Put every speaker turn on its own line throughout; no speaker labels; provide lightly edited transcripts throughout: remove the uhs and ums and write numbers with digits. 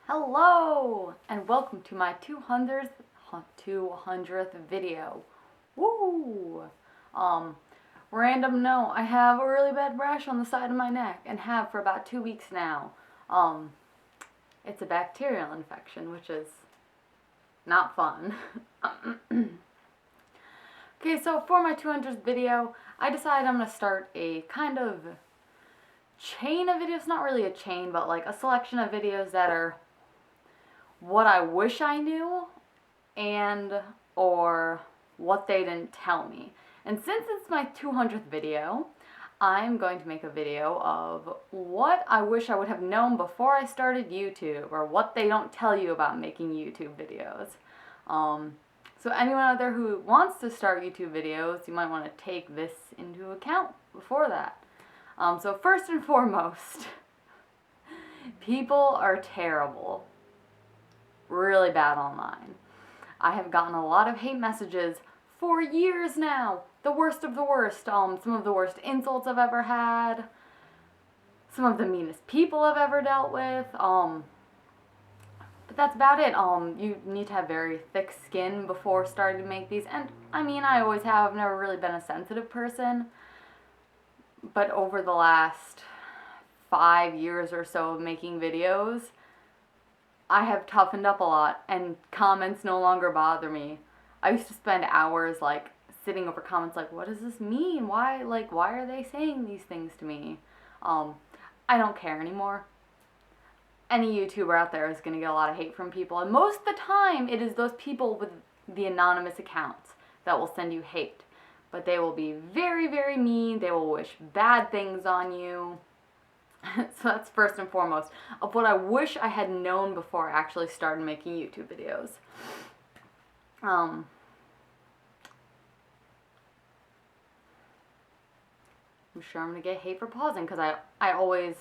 Hello, and welcome to my 200th video. Woo! Random note, I have a really bad rash on the side of my neck and have for about 2 weeks now. It's a bacterial infection, which is not fun. Okay, so for my 200th video, I decided I'm going to start a kind of chain of videos, not really a chain, but like a selection of videos that are what I wish I knew and or what they didn't tell me. And since it's my 200th video, I'm going to make a video of what I wish I would have known before I started YouTube, or what they don't tell you about making YouTube videos. So anyone out there who wants to start YouTube videos, you might want to take this into account before that. So first and foremost, people are terrible. Really bad online. I have gotten a lot of hate messages for years now. The worst of the worst. Some of the worst insults I've ever had. Some of the meanest people I've ever dealt with. But that's about it. You need to have very thick skin before starting to make these. And I mean, I always have. I've never really been a sensitive person. But over the last 5 years or so of making videos, I have toughened up a lot, and comments no longer bother me. I used to spend hours like sitting over comments like, what does this mean? Why are they saying these things to me? I don't care anymore. Any YouTuber out there is going to get a lot of hate from people, and most of the time it is those people with the anonymous accounts that will send you hate. But they will be very, very mean. They will wish bad things on you. So that's first and foremost of what I wish I had known before I actually started making YouTube videos. I'm sure I'm going to get hate for pausing, because I always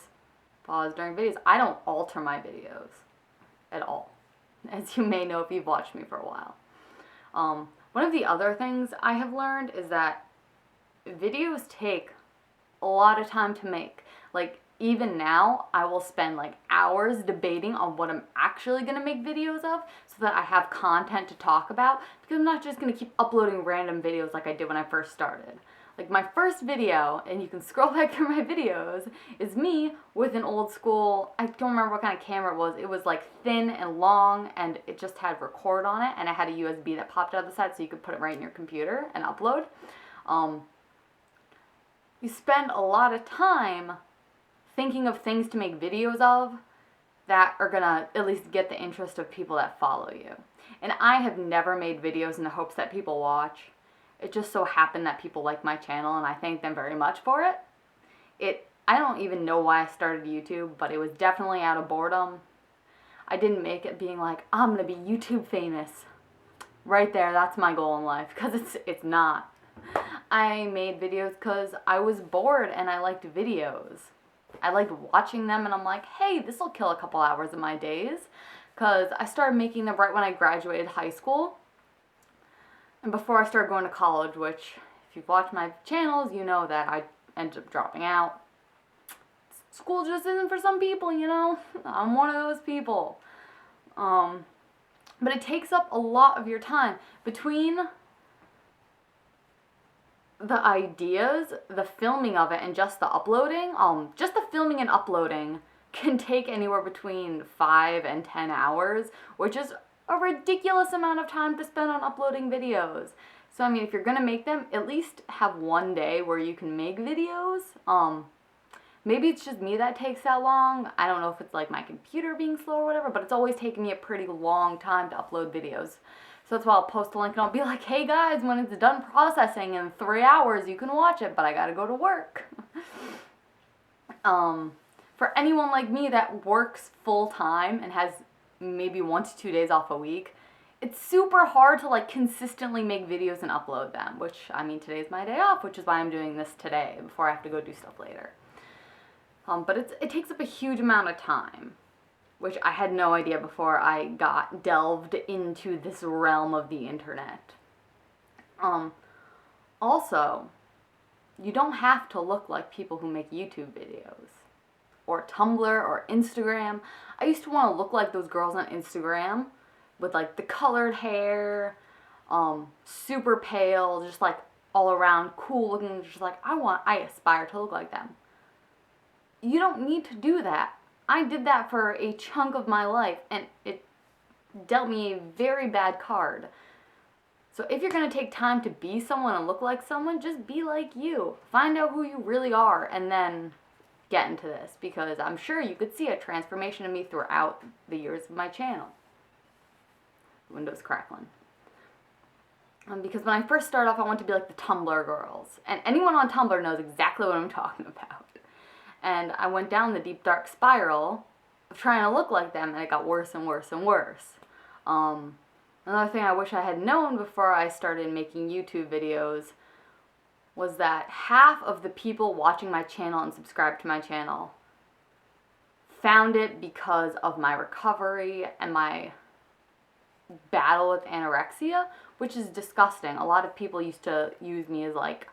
pause during videos. I don't alter my videos at all, as you may know if you've watched me for a while. One of the other things I have learned is that videos take a lot of time to make. Like, even now, I will spend like hours debating on what I'm actually going to make videos of so that I have content to talk about, because I'm not just going to keep uploading random videos like I did when I first started. Like, my first video, and you can scroll back through my videos, is me with an old school, I don't remember what kind of camera it was. It was like thin and long, and it just had record on it, and it had a USB that popped out of the side so you could put it right in your computer and upload. You spend a lot of time thinking of things to make videos of that are gonna at least get the interest of people that follow you. And I have never made videos in the hopes that people watch. It just so happened that people like my channel, and I thank them very much for it. I don't even know why I started YouTube, but it was definitely out of boredom. I didn't make it being like, I'm gonna be YouTube famous. Right there, that's my goal in life, because it's not. I made videos because I was bored and I liked videos. I liked watching them, and I'm like, hey, this will kill a couple hours of my days, because I started making them right when I graduated high school and before I started going to college, which, if you've watched my channels, you know that I ended up dropping out. School just isn't for some people, you know? I'm one of those people. But it takes up a lot of your time between the ideas, the filming of it, and just the uploading. Just the filming and uploading can take anywhere between 5 and 10 hours, which is a ridiculous amount of time to spend on uploading videos. So I mean, if you're gonna make them, at least have one day where you can make videos. Maybe it's just me that takes that long. I don't know if it's like my computer being slow or whatever, but it's always taken me a pretty long time to upload videos. So that's why I'll post a link and I'll be like, hey guys, when it's done processing in 3 hours, you can watch it, but I gotta go to work. For anyone like me that works full time and has maybe 1 to 2 days off a week, it's super hard to like consistently make videos and upload them, which, I mean, today's my day off, which is why I'm doing this today before I have to go do stuff later. But it takes up a huge amount of time, which I had no idea before I got delved into this realm of the internet. Also, you don't have to look like people who make YouTube videos. or Tumblr or Instagram. I used to want to look like those girls on Instagram with like the colored hair, super pale, just like all around cool looking, just like I aspire to look like them. You don't need to do that. I did that for a chunk of my life and it dealt me a very bad card. So if you're going to take time to be someone and look like someone, just be like you. Find out who you really are and then get into this, because I'm sure you could see a transformation in me throughout the years of my channel. Windows crackling. Because when I first started off, I wanted to be like the Tumblr girls. And anyone on Tumblr knows exactly what I'm talking about. And I went down the deep dark spiral of trying to look like them, and it got worse and worse and worse. Another thing I wish I had known before I started making YouTube videos was that half of the people watching my channel and subscribed to my channel found it because of my recovery and my battle with anorexia, which is disgusting. A lot of people used to use me as like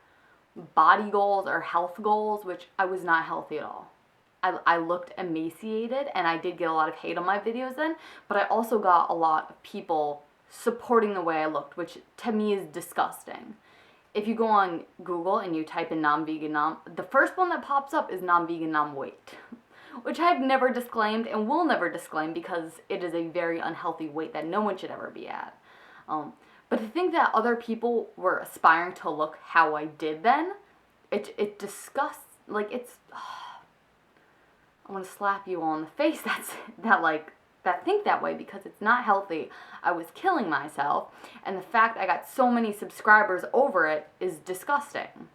body goals or health goals, which I was not healthy at all. I looked emaciated, and I did get a lot of hate on my videos then, but I also got a lot of people supporting the way I looked, which to me is disgusting. If you go on Google and you type in non-vegan the first one that pops up is non-vegan non-weight, which I've never disclaimed and will never disclaim because it is a very unhealthy weight that no one should ever be at. But to think that other people were aspiring to look how I did then, it disgusts, like it's, I want to slap you all in the face that think that way, because it's not healthy. I was killing myself, and the fact I got so many subscribers over it is disgusting.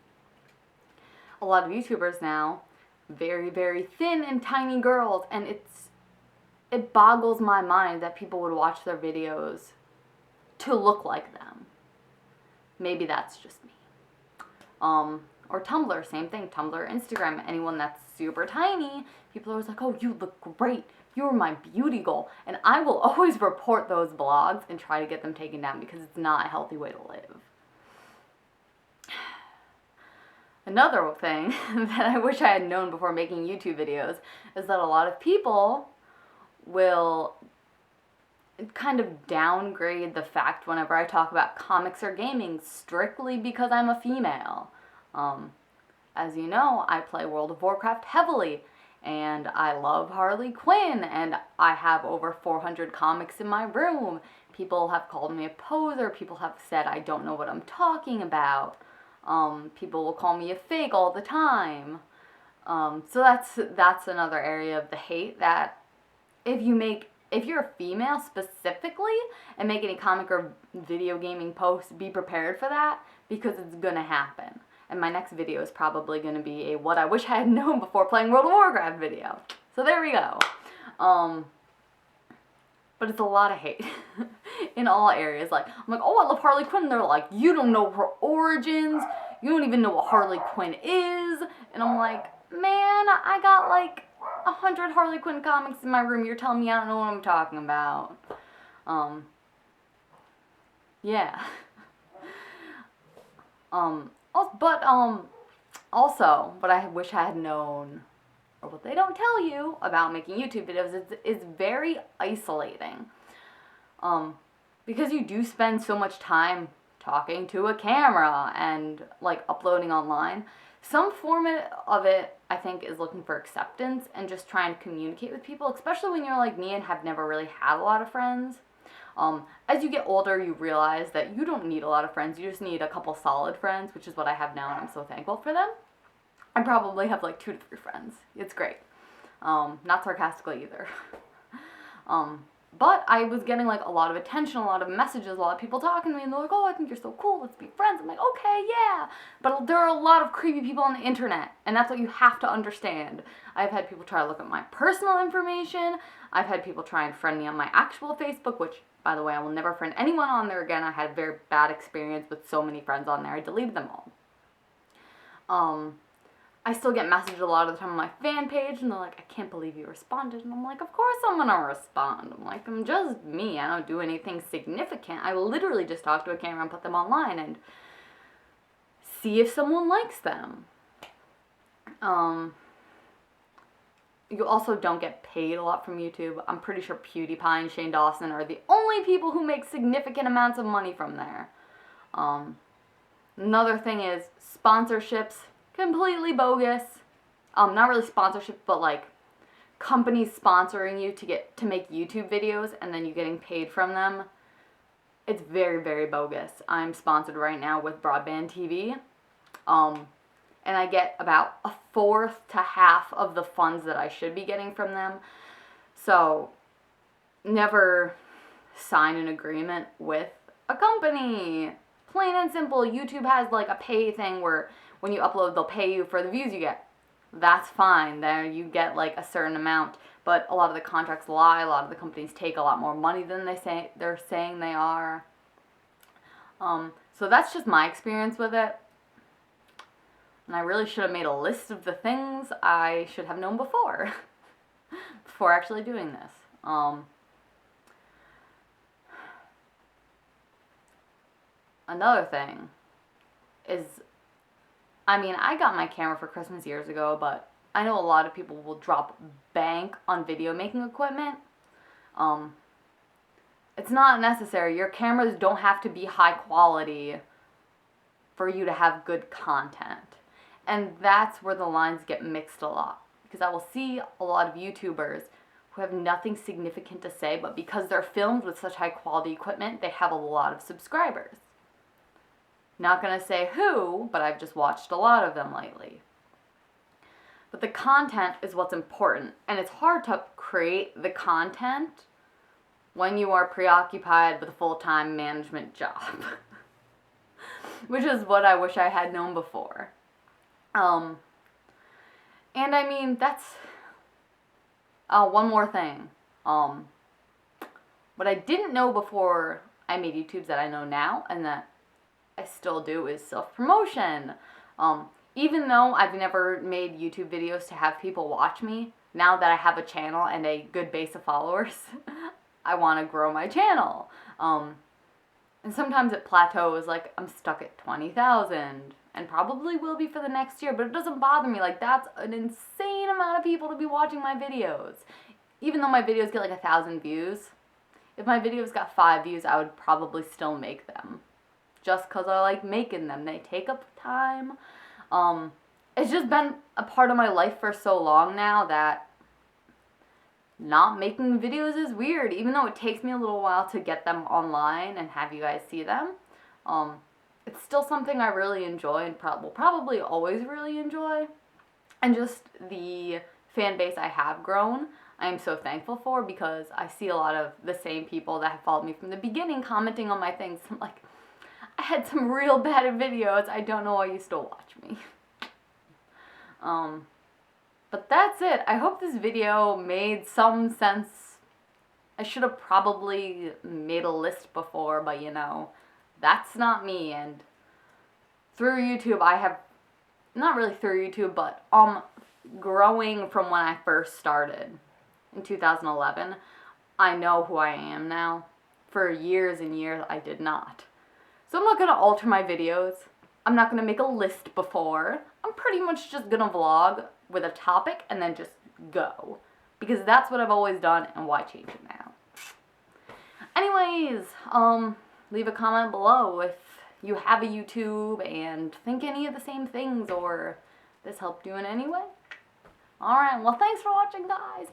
A lot of YouTubers now, very, very thin and tiny girls, and it boggles my mind that people would watch their videos to look like them. Maybe that's just me. Or Tumblr, same thing. Tumblr, Instagram, anyone that's super tiny, people are always like, oh, you look great. You're my beauty goal. And I will always report those blogs and try to get them taken down because it's not a healthy way to live. Another thing that I wish I had known before making YouTube videos is that a lot of people will kind of downgrade the fact whenever I talk about comics or gaming strictly because I'm a female. As you know, I play World of Warcraft heavily, and I love Harley Quinn, and I have over 400 comics in my room. People have called me a poser. People have said I don't know what I'm talking about. People will call me a fake all the time. So that's another area of the hate, that if you're a female specifically and make any comic or video gaming posts, be prepared for that, because it's gonna happen. And my next video is probably going to be a what I wish I had known before playing World of Warcraft video. So there we go. But it's a lot of hate in all areas. Like, I'm like, oh, I love Harley Quinn. And they're like, you don't know her origins. You don't even know what Harley Quinn is. And I'm like, man, I got like 100 Harley Quinn comics in my room. You're telling me I don't know what I'm talking about. Yeah. Also, what I wish I had known, or what they don't tell you about making YouTube videos, is very isolating. Because you do spend so much time talking to a camera and like uploading online. Some form of it, I think, is looking for acceptance and just trying to communicate with people, especially when you're like me and have never really had a lot of friends. As you get older, you realize that you don't need a lot of friends. You just need a couple solid friends, which is what I have now, and I'm so thankful for them. I probably have like 2 to 3 friends. It's great. Not sarcastically either. But I was getting like a lot of attention, a lot of messages, a lot of people talking to me, and they're like, oh, I think you're so cool, let's be friends. I'm like, okay, yeah. But there are a lot of creepy people on the internet, and that's what you have to understand. I've had people try to look at my personal information. I've had people try and friend me on my actual Facebook, which, by the way, I will never friend anyone on there again. I had a very bad experience with so many friends on there. I deleted them all. I still get messages a lot of the time on my fan page, and they're like, I can't believe you responded. And I'm like, of course I'm gonna respond. I'm like, I'm just me. I don't do anything significant. I literally just talk to a camera and put them online and see if someone likes them. You also don't get paid a lot from YouTube. I'm pretty sure PewDiePie and Shane Dawson are the only people who make significant amounts of money from there. Another thing is sponsorships, completely bogus. Not really sponsorships, but like companies sponsoring you to make YouTube videos and then you getting paid from them. It's very, very bogus. I'm sponsored right now with Broadband TV. And I get about a fourth to half of the funds that I should be getting from them. So, never sign an agreement with a company. Plain and simple. YouTube has like a pay thing where when you upload, they'll pay you for the views you get. That's fine. There you get like a certain amount. But a lot of the contracts lie. A lot of the companies take a lot more money than they're saying they are. So that's just my experience with it. And I really should have made a list of the things I should have known before actually doing this. Another thing is, I got my camera for Christmas years ago, but I know a lot of people will drop bank on video making equipment. It's not necessary. Your cameras don't have to be high quality for you to have good content. And that's where the lines get mixed a lot. Because I will see a lot of YouTubers who have nothing significant to say, but because they're filmed with such high quality equipment, they have a lot of subscribers. Not gonna say who, but I've just watched a lot of them lately. But the content is what's important, and it's hard to create the content when you are preoccupied with a full-time management job. Which is what I wish I had known before. And that's one more thing. What I didn't know before I made YouTubes that I know now, and that I still do, is self-promotion. Even though I've never made YouTube videos to have people watch me, now that I have a channel and a good base of followers, I want to grow my channel. And sometimes it plateaus, like I'm stuck at 20,000, and probably will be for the next year, but it doesn't bother me. Like, that's an insane amount of people to be watching my videos. Even though my videos get like 1,000 views, if my videos got 5 views, I would probably still make them. Just because I like making them. They take up time. It's just been a part of my life for so long now that not making videos is weird. Even though it takes me a little while to get them online and have you guys see them. It's still something I really enjoy and will probably always really enjoy. And just the fan base I have grown, I am so thankful for, because I see a lot of the same people that have followed me from the beginning commenting on my things. I'm like, I had some real bad videos. I don't know why you still watch me. But that's it. I hope this video made some sense. I should have probably made a list before, but that's not me. And through YouTube, I have, not really through YouTube, but growing from when I first started in 2011, I know who I am now. For years and years, I did not. So I'm not going to alter my videos. I'm not going to make a list before. I'm pretty much just going to vlog with a topic and then just go. Because that's what I've always done, and why change it now? Anyways, leave a comment below if you have a YouTube and think any of the same things, or this helped you in any way. Alright, well, thanks for watching, guys.